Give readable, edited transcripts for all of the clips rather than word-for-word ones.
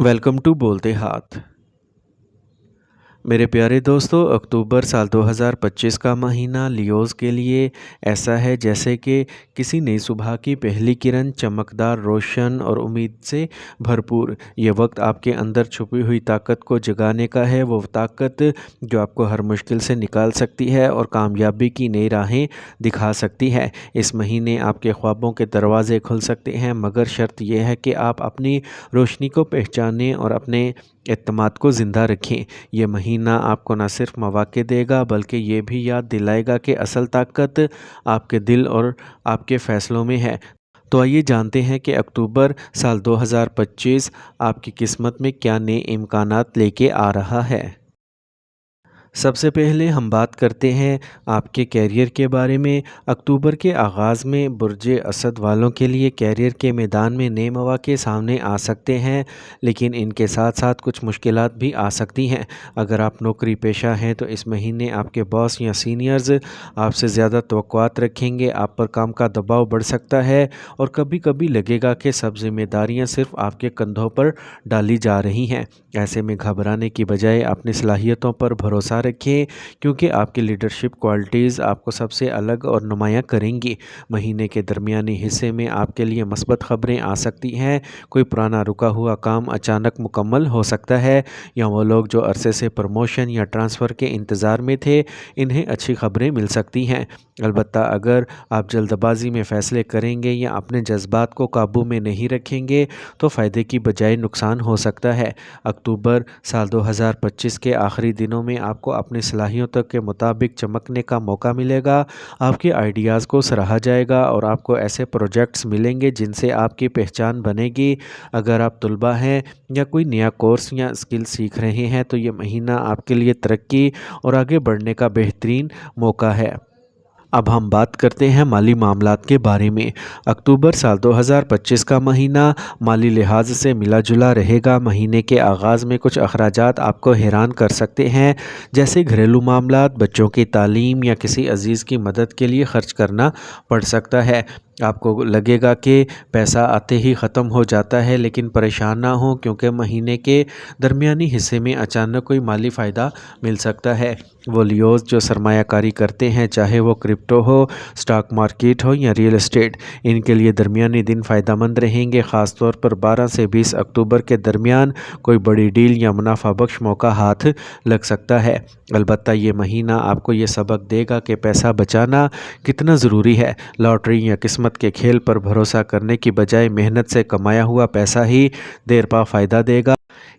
Welcome to बोलते हाथ। मेरे प्यारे दोस्तों, अक्टूबर साल 2025 का महीना लियोज़ के लिए ऐसा है जैसे कि किसी नई सुबह की पहली किरण, चमकदार, रोशन और उम्मीद से भरपूर। ये वक्त आपके अंदर छुपी हुई ताकत को जगाने का है, वो ताकत जो आपको हर मुश्किल से निकाल सकती है और कामयाबी की नई राहें दिखा सकती है। इस महीने आपके ख्वाबों के दरवाजे खुल सकते हैं, मगर शर्त यह है कि आप अपनी रोशनी को पहचानें और अपने एतमाद को ज़िंदा रखें। ये महीना आपको न सिर्फ मौक़े देगा बल्कि ये भी याद दिलाएगा कि असल ताकत आपके दिल और आपके फ़ैसलों में है। तो आइए जानते हैं कि अक्टूबर साल 2025 आपकी किस्मत में क्या नए इम्कानात लेके आ रहा है। सबसे पहले हम बात करते हैं आपके कैरियर के बारे में। अक्टूबर के आगाज़ में बुर्ज असद वालों के लिए कैरियर के मैदान में नए मौक़े सामने आ सकते हैं, लेकिन इनके साथ साथ कुछ मुश्किलात भी आ सकती हैं। अगर आप नौकरी पेशा हैं तो इस महीने आपके बॉस या सीनियर्स आपसे ज़्यादा तवक्कुआत रखेंगे, आप पर काम का दबाव बढ़ सकता है और कभी कभी लगेगा कि सब जिम्मेदारियाँ सिर्फ आपके कंधों पर डाली जा रही हैं। ऐसे में घबराने की बजाय अपनी सलाहियतों पर भरोसा रखें, क्योंकि आपकी लीडरशिप क्वालिटीज़ आपको सबसे अलग और नुमायाँ करेंगी। महीने के दरमियानी हिस्से में आपके लिए मस्बत ख़बरें आ सकती हैं। कोई पुराना रुका हुआ काम अचानक मुकम्मल हो सकता है, या वो लोग जो अरसे से प्रमोशन या ट्रांसफ़र के इंतज़ार में थे, इन्हें अच्छी खबरें मिल सकती हैं। अलबत्ता अगर आप जल्दबाजी में फ़ैसले करेंगे या अपने जज्बात को काबू में नहीं रखेंगे तो फ़ायदे की बजाय नुकसान हो सकता है। अक्टूबर साल 2025 के आखिरी दिनों में आपको अपनी सलाहियतों के मुताबिक चमकने का मौका मिलेगा। आपके आइडियाज़ को सराहा जाएगा और आपको ऐसे प्रोजेक्ट्स मिलेंगे जिनसे आपकी पहचान बनेगी। अगर आप तलबा हैं या कोई नया कोर्स या स्किल सीख रहे हैं तो ये महीना आपके लिए तरक्की और आगे बढ़ने का बेहतरीन मौका है। अब हम बात करते हैं माली मामलात के बारे में। अक्टूबर साल 2025 का महीना माली लिहाज से मिला जुला रहेगा। महीने के आगाज़ में कुछ अखराजात आपको हैरान कर सकते हैं, जैसे घरेलू मामलात, बच्चों की तालीम या किसी अजीज़ की मदद के लिए खर्च करना पड़ सकता है। आपको लगेगा कि पैसा आते ही ख़त्म हो जाता है, लेकिन परेशान ना हो, क्योंकि महीने के दरमियानी हिस्से में अचानक कोई माली फ़ायदा मिल सकता है। वो लियोज़ जो सरमायाकारी करते हैं, चाहे वो क्रिप्टो हो, स्टॉक मार्केट हो या रियल एस्टेट, इनके लिए दरमियानी दिन फ़ायदेमंद रहेंगे। ख़ास तौर पर 12 से 20 अक्टूबर के दरमियान कोई बड़ी डील या मुनाफा बख्श मौका हाथ लग सकता है। अलबत्ता ये महीना आपको ये सबक देगा कि पैसा बचाना कितना ज़रूरी है। लॉटरी या किस्मत के खेल पर भरोसा करने की बजाय मेहनत से कमाया हुआ पैसा ही देर पा फ़ायदा देगा।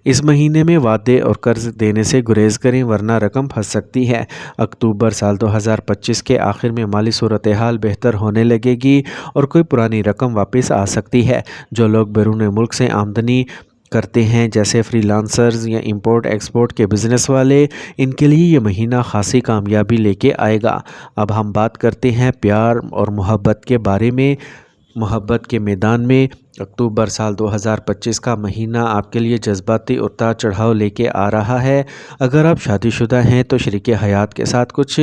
इस महीने में वादे और कर्ज देने से गुरेज करें, वरना रकम फंस सकती है। अक्टूबर साल 2025 के आखिर में माली सूरत हाल बेहतर होने लगेगी और कोई पुरानी रकम वापस आ सकती है। जो लोग बैरून मुल्क से आमदनी करते हैं, जैसे फ्रीलांसर्स या इंपोर्ट एक्सपोर्ट के बिज़नेस वाले, इनके लिए ये महीना खासी कामयाबी लेके आएगा। अब हम बात करते हैं प्यार और मोहब्बत के बारे में। मोहब्बत के मैदान में अक्टूबर साल 2025 का महीना आपके लिए जज्बाती उतार चढ़ाव लेके आ रहा है। अगर आप शादीशुदा हैं तो शरीके हयात के साथ कुछ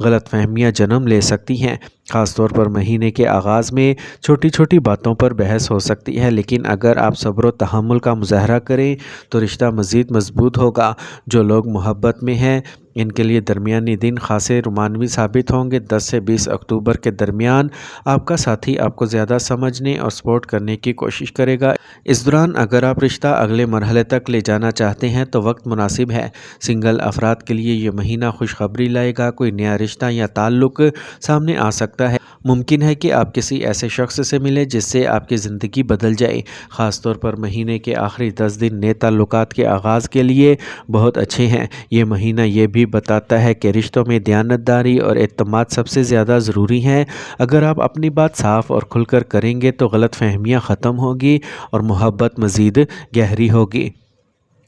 गलतफहमियां जन्म ले सकती हैं। ख़ास तौर पर महीने के आगाज़ में छोटी छोटी बातों पर बहस हो सकती है, लेकिन अगर आप सब्र व तहम्मुल का मुज़ाहरा करें तो रिश्ता मज़ीद मजबूत होगा। जो लोग मोहब्बत में हैं, इनके लिए दरमियानी दिन खासे रोमानवी साबित होंगे। 10 से 20 अक्टूबर के दरमियान आपका साथी आपको ज़्यादा समझने और सपोर्ट करने की कोशिश करेगा। इस दौरान अगर आप रिश्ता अगले मरहले तक ले जाना चाहते हैं तो वक्त मुनासिब है। सिंगल अफराद के लिए ये महीना खुशखबरी लाएगा। कोई नया रिश्ता या ताल्लुक़ सामने आ सकता है। मुमकिन है कि आप किसी ऐसे शख्स से मिलें जिससे आपकी ज़िंदगी बदल जाए। ख़ास तौर पर महीने के आखिरी 10 दिन नए ताल्लुकात के आगाज़ के लिए बहुत अच्छे हैं। ये महीना ये भी बताता है कि रिश्तों में दयानतदारी और एतमाद सबसे ज़्यादा ज़रूरी हैं। अगर आप अपनी बात साफ़ और खुलकर करेंगे तो गलत फहमियाँ ख़त्म होगी और मोहब्बत मज़ीद गहरी होगी।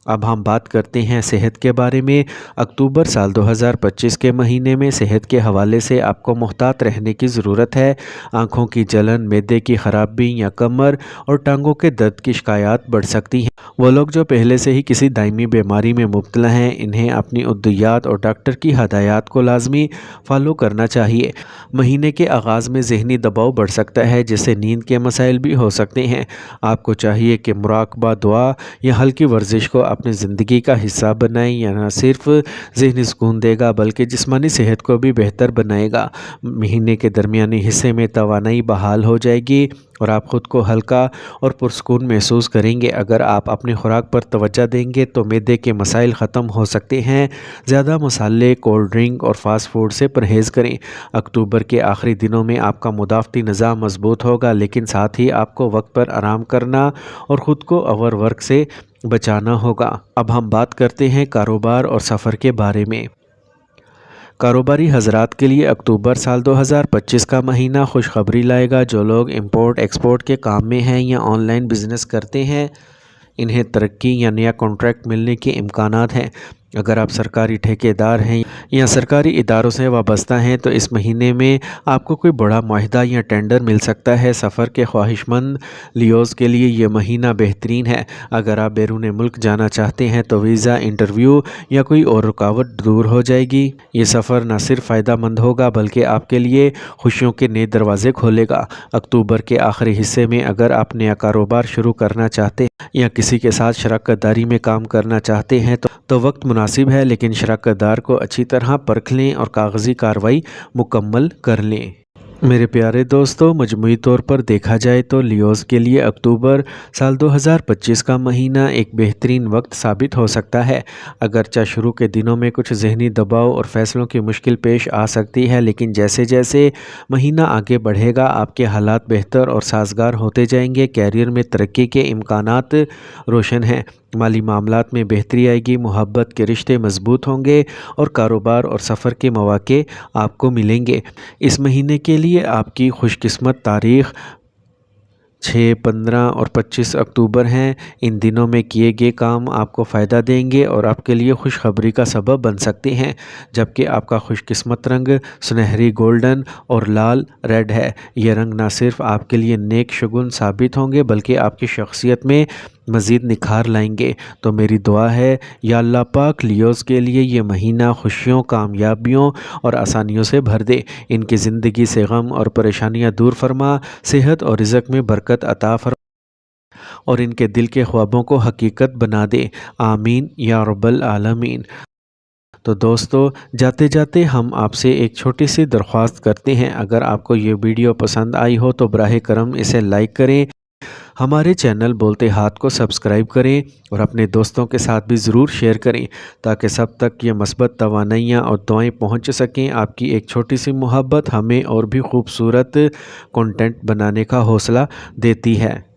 اب ہم بات کرتے ہیں صحت کے بارے میں۔ اکتوبر سال 2025 کے مہینے میں صحت کے حوالے سے آپ کو محتاط رہنے کی ضرورت ہے۔ آنکھوں کی جلن، معدے کی خرابی یا کمر اور ٹانگوں کے درد کی شکایات بڑھ سکتی ہیں۔ وہ لوگ جو پہلے سے ہی کسی دائمی بیماری میں مبتلا ہیں، انہیں اپنی ادویات اور ڈاکٹر کی ہدایات کو لازمی فالو کرنا چاہیے۔ مہینے کے آغاز میں ذہنی دباؤ بڑھ سکتا ہے، جس سے نیند کے مسائل بھی ہو سکتے ہیں۔ آپ کو چاہیے کہ مراقبہ، دعا یا ہلکی ورزش کو اپنی زندگی کا حصہ بنائیں۔ یہ نہ صرف ذہنی سکون دے گا بلکہ جسمانی صحت کو بھی بہتر بنائے گا۔ مہینے کے درمیانی حصے میں توانائی بحال ہو جائے گی اور آپ خود کو ہلکا اور پرسکون محسوس کریں گے۔ اگر آپ اپنی خوراک پر توجہ دیں گے تو معدے کے مسائل ختم ہو سکتے ہیں۔ زیادہ مسالے، کولڈ ڈرنک اور فاسٹ فوڈ سے پرہیز کریں۔ اکتوبر کے آخری دنوں میں آپ کا مدافعتی نظام مضبوط ہوگا، لیکن ساتھ ہی آپ کو وقت پر آرام کرنا اور خود کو اوور ورک سے بچانا ہوگا۔ اب ہم بات کرتے ہیں کاروبار اور سفر کے بارے میں۔ کاروباری حضرات کے لیے اکتوبر سال 2025 کا مہینہ خوشخبری لائے گا۔ جو لوگ امپورٹ ایکسپورٹ کے کام میں ہیں یا آن لائن بزنس کرتے ہیں، انہیں ترقی یا نیا کانٹریکٹ ملنے کے امکانات ہیں۔ اگر آپ سرکاری ٹھیکیدار ہیں یا سرکاری اداروں سے وابستہ ہیں تو اس مہینے میں آپ کو کوئی بڑا معاہدہ یا ٹینڈر مل سکتا ہے۔ سفر کے خواہش مند لیوز کے لیے یہ مہینہ بہترین ہے۔ اگر آپ بیرون ملک جانا چاہتے ہیں تو ویزا، انٹرویو یا کوئی اور رکاوٹ دور ہو جائے گی۔ یہ سفر نہ صرف فائدہ مند ہوگا بلکہ آپ کے لیے خوشیوں کے نئے دروازے کھولے گا۔ اکتوبر کے آخری حصے میں اگر آپ نیا کاروبار شروع کرنا چاہتے ہیں یا کسی کے ساتھ شراکت داری میں کام کرنا چاہتے ہیں تو وقت مناسب ہے، لیکن شراکت دار کو اچھی طرح پرکھ لیں اور کاغذی کارروائی مکمل کر لیں۔ میرے پیارے دوستو، مجموعی طور پر دیکھا جائے تو لیوز کے لیے اکتوبر سال 2025 کا مہینہ ایک بہترین وقت ثابت ہو سکتا ہے۔ اگرچہ شروع کے دنوں میں کچھ ذہنی دباؤ اور فیصلوں کی مشکل پیش آ سکتی ہے، لیکن جیسے جیسے مہینہ آگے بڑھے گا آپ کے حالات بہتر اور سازگار ہوتے جائیں گے۔ کیریئر میں ترقی کے امکانات روشن ہیں، مالی معاملات میں بہتری آئے گی، محبت کے رشتے مضبوط ہوں گے اور کاروبار اور سفر کے مواقع آپ کو ملیں گے۔ اس مہینے کے لیے آپ کی خوش قسمت تاریخ 6، 15 اور 25 اکتوبر ہیں۔ ان دنوں میں کیے گئے کام آپ کو فائدہ دیں گے اور آپ کے لیے خوشخبری کا سبب بن سکتے ہیں، جبکہ آپ کا خوش قسمت رنگ سنہری گولڈن اور لال ریڈ ہے۔ یہ رنگ نہ صرف آپ کے لیے نیک شگون ثابت ہوں گے بلکہ آپ کی شخصیت میں مزید نکھار لائیں گے۔ تو میری دعا ہے یا اللہ پاک لیوز کے لیے یہ مہینہ خوشیوں، کامیابیوں اور آسانیوں سے بھر دے، ان کی زندگی سے غم اور پریشانیاں دور فرما، صحت اور رزق میں برکت عطا فرما اور ان کے دل کے خوابوں کو حقیقت بنا دے۔ آمین یا رب العالمین۔ تو دوستو، جاتے جاتے ہم آپ سے ایک چھوٹی سی درخواست کرتے ہیں، اگر آپ کو یہ ویڈیو پسند آئی ہو تو براہ کرم اسے لائک کریں، ہمارے چینل بولتے ہاتھ کو سبسکرائب کریں اور اپنے دوستوں کے ساتھ بھی ضرور شیئر کریں تاکہ سب تک یہ مثبت توانائیاں اور دعائیں پہنچ سکیں۔ آپ کی ایک چھوٹی سی محبت ہمیں اور بھی خوبصورت کنٹینٹ بنانے کا حوصلہ دیتی ہے۔